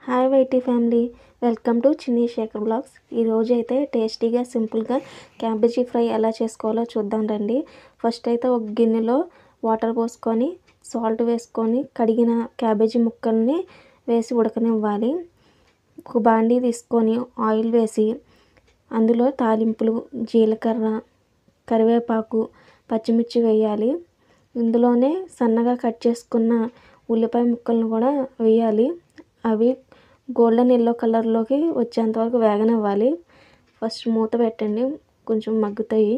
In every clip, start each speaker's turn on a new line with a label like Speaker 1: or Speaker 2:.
Speaker 1: Hi YT family, welcome to Chinni Shekhar blogs. ఈరోజు అయితే టేస్టీగా సింపుల్గా క్యాబేజీ ఫ్రై ఎలా చేసుకోవాలో చూద్దాం రండి. ఫస్ట్ అయితే ఒక గిన్నెలో వాటర్ పోసుకొని సాల్ట్ వేసుకొని కడిగిన క్యాబేజీ ముక్కల్ని వేసి ఉడకనివ్వాలి. ఒక బాండీ తీసుకొని ఆయిల్ వేసి అందులో తాలింపులు, జీలకర్ర, కరివేపాకు, పచ్చిమిర్చి వేయాలి. ఇందులోనే సన్నగా కట్ చేసుకున్న ఉల్లిపాయ ముక్కలను కూడా వేయాలి. అవి గోల్డెన్ ఎల్లో కలర్లోకి వచ్చేంత వరకు వేగనివ్వాలి. ఫస్ట్ మూత పెట్టండి, కొంచెం మగ్గుతాయి.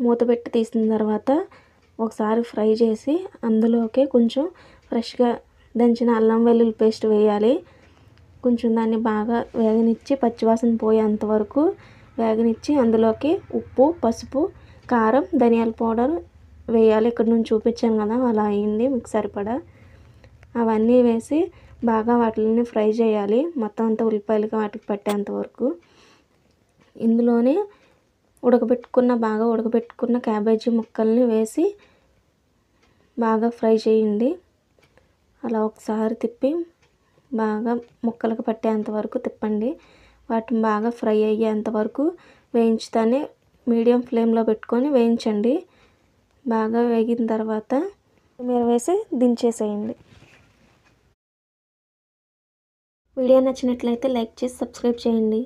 Speaker 1: మూత పెట్టి తీసిన తర్వాత ఒకసారి ఫ్రై చేసి అందులోకి కొంచెం ఫ్రెష్గా దంచిన అల్లం వెల్లుల్లి పేస్ట్ వేయాలి. కొంచెం దాన్ని బాగా వేగనిచ్చి పచ్చివాసన పోయేంత వరకు వేగనిచ్చి అందులోకి ఉప్పు, పసుపు, కారం, ధనియాల పౌడర్ వేయాలి. ఇక్కడ నుంచి చూపించాను కదా, అలా అయింది మీకు సరిపడా. అవన్నీ వేసి బాగా వాటిని ఫ్రై చేయాలి, మొత్తం అంతా ఉల్లిపాయలకి వాటికి పట్టేంత వరకు. ఇందులోనే బాగా ఉడకబెట్టుకున్న క్యాబేజీ ముక్కల్ని వేసి బాగా ఫ్రై చేయండి. అలా ఒకసారి తిప్పి బాగా ముక్కలకు పట్టేంత వరకు తిప్పండి. వాటిని బాగా ఫ్రై అయ్యేంత వరకు వేయించుతానే మీడియం ఫ్లేమ్లో పెట్టుకొని వేయించండి. బాగా వేగిన తర్వాత మీరు వేసి దించేసేయండి. వీడియో నచ్చినట్లయితే లైక్ చేసి సబ్స్క్రైబ్ చేయండి.